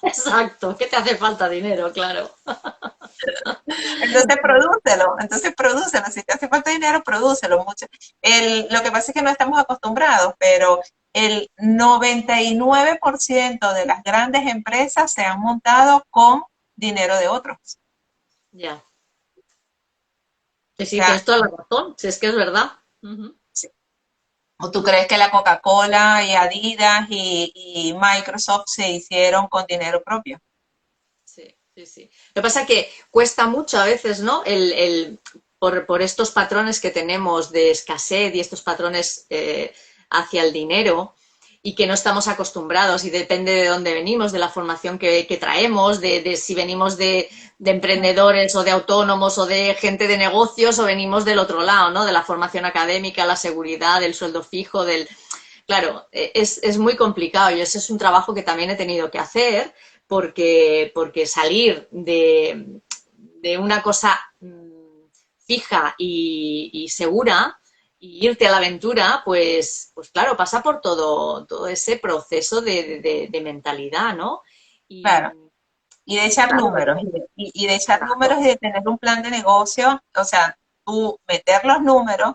Exacto, ¿qué te hace falta dinero? Claro. Entonces prodúcelo. Si te hace falta dinero, prodúcelo. Lo que pasa es que no estamos acostumbrados, pero el 99% de las grandes empresas se han montado con dinero de otros. Ya. Sí, O sí, sea, tienes toda la razón, si es que es verdad. Ujú. sí. ¿O tú crees que la Coca-Cola y Adidas y Microsoft se hicieron con dinero propio? Sí, sí, sí. Lo que pasa es que cuesta mucho a veces, ¿no? Por estos patrones que tenemos de escasez y estos patrones hacia el dinero y que no estamos acostumbrados y depende de dónde venimos, de la formación que traemos, de si venimos de emprendedores o de autónomos o de gente de negocios o venimos del otro lado, ¿no? De la formación académica, la seguridad, del sueldo fijo, del, claro, es muy complicado y ese es un trabajo que también he tenido que hacer porque salir de una cosa fija y segura y irte a la aventura, pues claro, pasa por todo ese proceso de mentalidad, ¿no? Y Claro. Y de echar claro, números, y de echar números exacto. y de tener un plan de negocio, o sea, tú meter los números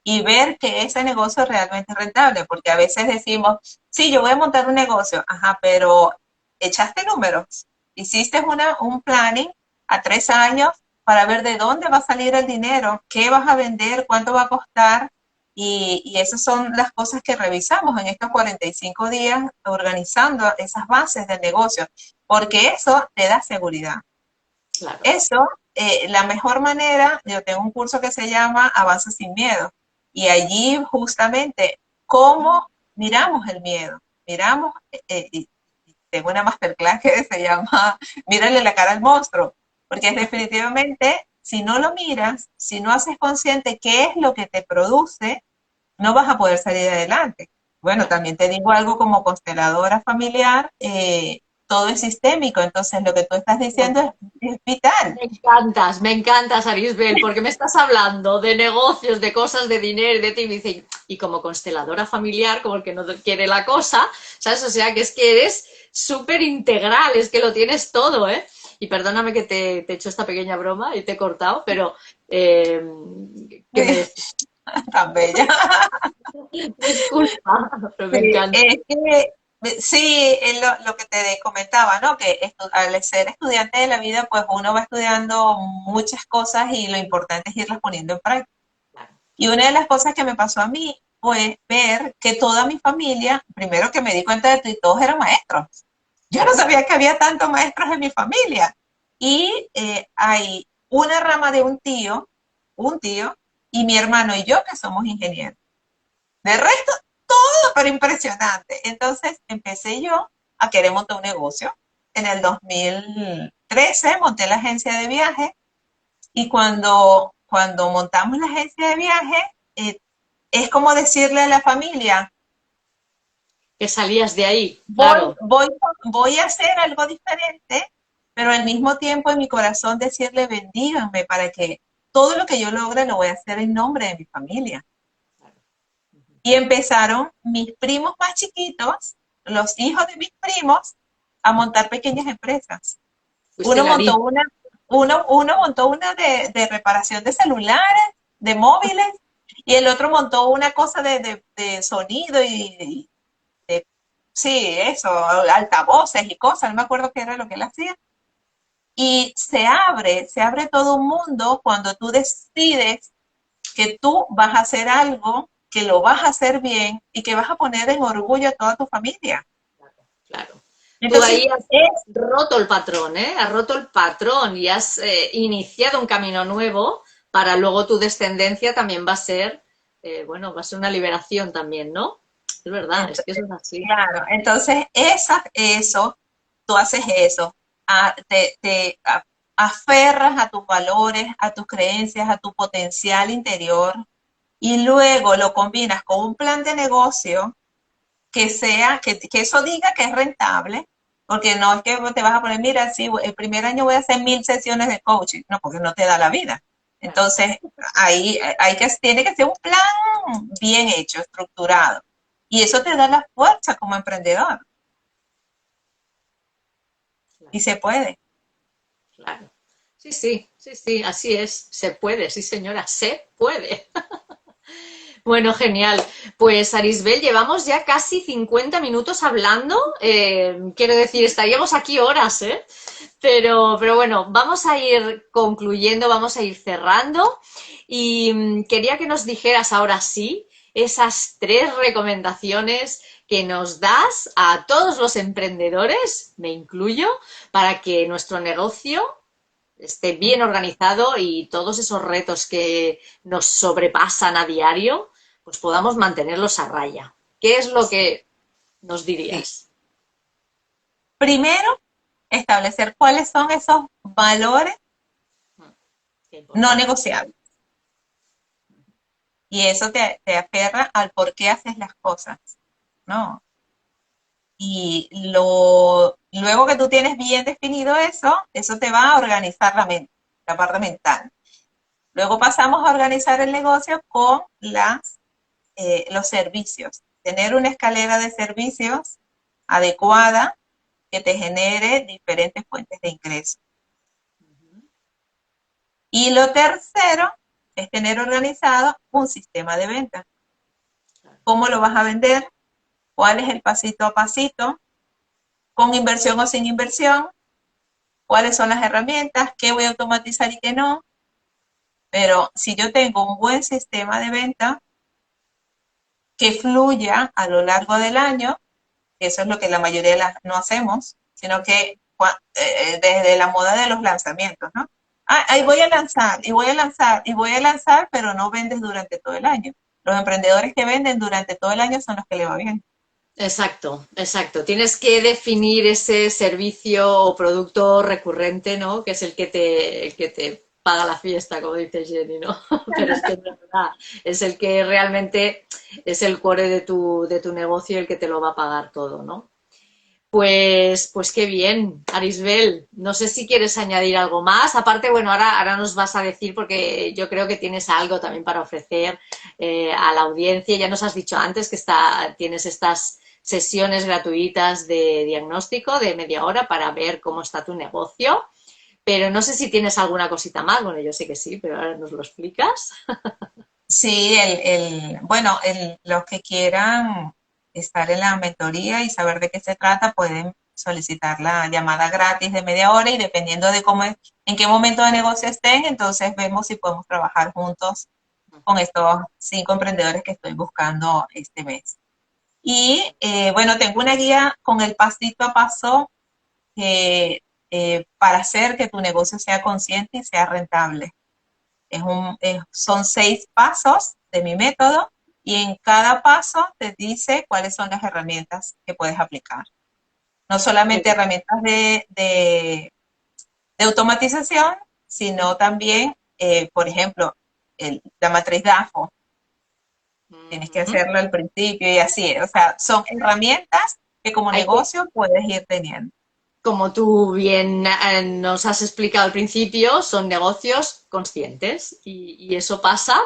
y ver que ese negocio es realmente rentable, porque a veces decimos, sí, yo voy a montar un negocio, ajá, pero echaste números, hiciste un planning a 3 años para ver de dónde va a salir el dinero, qué vas a vender, cuánto va a costar, y esas son las cosas que revisamos en estos 45 días organizando esas bases del negocio porque eso te da seguridad. Claro. Eso, la mejor manera, yo tengo un curso que se llama Avanza sin miedo, y allí justamente cómo miramos el miedo, miramos, y tengo una masterclass que se llama Mírale la cara al monstruo, porque es definitivamente, si no lo miras, si no haces consciente qué es lo que te produce, no vas a poder salir adelante. Bueno, Claro. también te digo algo como consteladora familiar, todo es sistémico, entonces lo que tú estás diciendo es vital. Me encantas, Arisbel, porque me estás hablando de negocios, de cosas, de dinero, de ti, y me dicen, y como consteladora familiar, como el que no quiere la cosa, ¿sabes? O sea, que es que eres súper integral, es que lo tienes todo, ¿eh? Y perdóname que te he hecho esta pequeña broma y te he cortado, pero eh, que me decís, Tan bella. disculpa, pero me Sí, encanta. sí, es lo que te comentaba, ¿no? Que al ser estudiante de la vida, pues uno va estudiando muchas cosas y lo importante es irlas poniendo en práctica. Claro, Y una de las cosas que me pasó a mí fue ver que toda mi familia, primero que me di cuenta de que todos eran maestros. Yo no sabía que había tantos maestros en mi familia. Y hay una rama de un tío, y mi hermano y yo que somos ingenieros. De resto, todo pero impresionante. Entonces empecé yo. a querer montar un negocio. En el 2013 monté la agencia de viaje y cuando montamos la agencia de viaje, es como decirle a la familia, Que salías de ahí, voy, claro. voy, voy a hacer algo diferente, pero al mismo tiempo en mi corazón decirle, bendíganme para que todo lo que yo logre lo voy a hacer en nombre de mi familia. Claro. Ujú. Y empezaron mis primos más chiquitos, los hijos de mis primos, a montar pequeñas empresas. Fuiste Uno la montó niña. una, uno montó una de reparación de celulares, de móviles, y el otro montó una cosa de sonido y de, sí, eso, altavoces y cosas, no me acuerdo qué era lo que él hacía. Y se abre todo un mundo cuando tú decides que tú vas a hacer algo, que lo vas a hacer bien y que vas a poner en orgullo a toda tu familia. Claro, claro. Tú Entonces, ahí has es, roto el patrón, ¿eh? Has roto el patrón y has iniciado un camino nuevo para luego tu descendencia también va a ser, bueno, va a ser una liberación también, ¿no? Es verdad, es que eso es así. claro, entonces eso, tú haces eso, aferras a tus valores, a tus creencias, a tu potencial interior y luego lo combinas con un plan de negocio que eso diga que es rentable, porque no es que te vas a poner, mira, sí, el primer año voy a hacer 1000 sesiones de coaching, no, porque no te da la vida. Claro, Entonces, tiene que ser un plan bien hecho, estructurado. Y eso te da la fuerza como emprendedor. Y claro, se puede. claro. Sí, sí, sí, sí, así es. Se puede, sí, señora, se puede. Bueno, genial. Pues Arisbel, llevamos ya casi 50 minutos hablando. Quiero decir, estaríamos aquí horas, ¿eh? Pero bueno, vamos a ir concluyendo, vamos a ir cerrando. Y quería que nos dijeras ahora sí esas tres recomendaciones que nos das a todos los emprendedores, me incluyo, para que nuestro negocio esté bien organizado y todos esos retos que nos sobrepasan a diario, pues podamos mantenerlos a raya. ¿Qué es lo que nos Sí. dirías? Primero, establecer cuáles son esos valores Qué no importante. negociables. Y eso te aferra al por qué haces las cosas, ¿no? Y luego que tú tienes bien definido eso te va a organizar la mente, la parte mental. Luego pasamos a organizar el negocio con los servicios. Tener una escalera de servicios adecuada que te genere diferentes fuentes de ingreso. Y lo tercero es tener organizado un sistema de venta. ¿Cómo lo vas a vender? ¿Cuál es el pasito a pasito? ¿Con inversión o sin inversión? ¿Cuáles son las herramientas? ¿Qué voy a automatizar y qué no? Pero si yo tengo un buen sistema de venta que fluya a lo largo del año, eso es lo que la mayoría de las no hacemos, sino que desde la moda de los lanzamientos, ¿no? Ah, ahí voy a lanzar, y voy a lanzar, y voy a lanzar, pero no vendes durante todo el año. Los emprendedores que venden durante todo el año son los que le va bien. Exacto, exacto. Tienes que definir ese servicio o producto recurrente, ¿no? Que es el que te paga la fiesta, como dice Jenny, ¿no? Pero es que es verdad, es el que realmente es el core de tu negocio el que te lo va a pagar todo, ¿no? Pues qué bien, Arisbel. No sé si quieres añadir algo más. Aparte, bueno, ahora nos vas a decir, porque yo creo que tienes algo también para ofrecer a la audiencia. Ya nos has dicho antes que tienes estas sesiones gratuitas de diagnóstico de media hora para ver cómo está tu negocio. Pero no sé si tienes alguna cosita más. Bueno, yo sé que sí, pero ahora nos lo explicas. Sí, bueno, los que quieran estar en la mentoría y saber de qué se trata, pueden solicitar la llamada gratis de media hora y dependiendo de en qué momento de negocio estén, entonces vemos si podemos trabajar juntos con estos 5 emprendedores que estoy buscando este mes. Y bueno, tengo una guía con el pasito a paso para hacer que tu negocio sea consciente y sea rentable. Son 6 pasos de mi método y en cada paso te dice cuáles son las herramientas que puedes aplicar. No solamente herramientas de automatización, sino también, por ejemplo, la matriz DAFO. Tienes que Ujú. hacerlo al principio y así. O sea, son herramientas que como Hay que, negocio puedes ir teniendo. como tú bien nos has explicado al principio, son negocios conscientes y eso pasa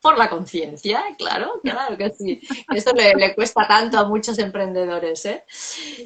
por la conciencia, claro, claro que sí. Esto le cuesta tanto a muchos emprendedores, ¿eh?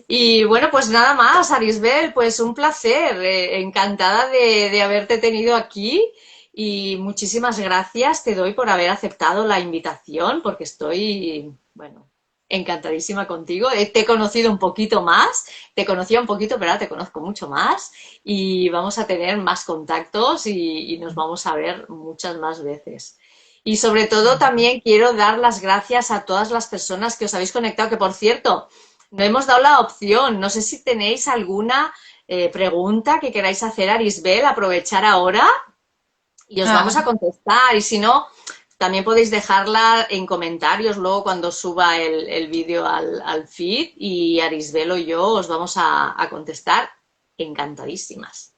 Y bueno, pues nada más, Arisbel, pues un placer, encantada de haberte tenido aquí y muchísimas gracias te doy por haber aceptado la invitación porque estoy, bueno, encantadísima contigo. Te he conocido un poquito más, te conocía un poquito, pero ahora te conozco mucho más y vamos a tener más contactos y nos vamos a ver muchas más veces. Y sobre todo también quiero dar las gracias a todas las personas que os habéis conectado, que por cierto, no hemos dado la opción. No sé si tenéis alguna pregunta que queráis hacer a Arisbel, aprovechar ahora y os vamos Ah, a contestar. Y si no, también podéis dejarla en comentarios luego cuando suba el vídeo al feed y Arisbel o yo os vamos a contestar encantadísimas.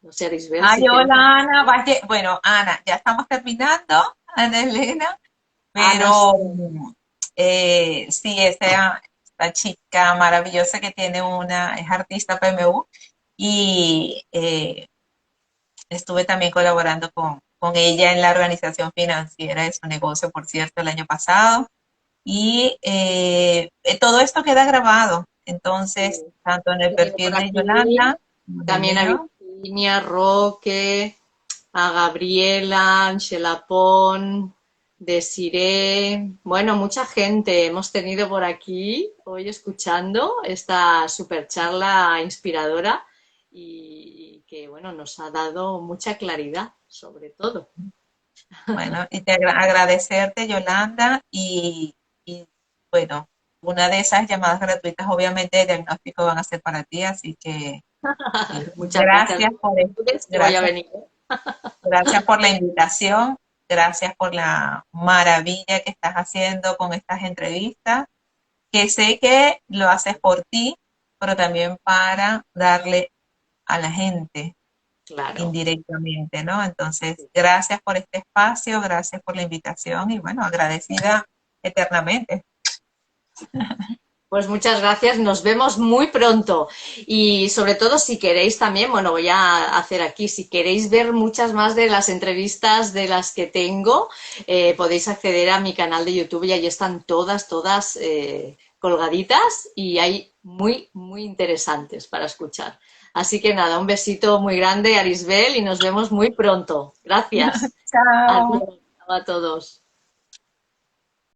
No sé, Arisbel, si ay, queréis. hola Ana, bueno, Ana, ya estamos terminando, Ana Elena, Ah, no sé. pero sí, esta chica maravillosa que tiene es artista PMU y estuve también colaborando con ella en la organización financiera de su negocio, por cierto, el año pasado. Y todo esto queda grabado, entonces, tanto en el He tenido por perfil de aquí Yolanda como en el también a mío. Virginia, Roque, a Gabriela, Ángela Pon, Desiree, bueno, mucha gente hemos tenido por aquí hoy escuchando esta super charla inspiradora y que, bueno, nos ha dado mucha claridad sobre todo. Bueno, y agradecerte, Yolanda, y bueno, una de esas llamadas gratuitas, obviamente, de diagnóstico van a ser para ti, así que sí, Muchas gracias. No dudes que voy a gracias, venir. gracias por la invitación, gracias por la maravilla que estás haciendo con estas entrevistas, que sé que lo haces por ti, pero también para darle a la gente Claro. indirectamente, ¿no? Entonces, gracias por este espacio, gracias por la invitación y bueno, agradecida eternamente. Pues muchas gracias, nos vemos muy pronto y sobre todo si queréis también, bueno, voy a hacer aquí, si queréis ver muchas más de las entrevistas de las que tengo, podéis acceder a mi canal de YouTube y ahí están todas colgaditas y hay muy interesantes para escuchar. Así que nada, un besito muy grande, Arisbel, y nos vemos muy pronto. Gracias. Chao. Adiós a todos.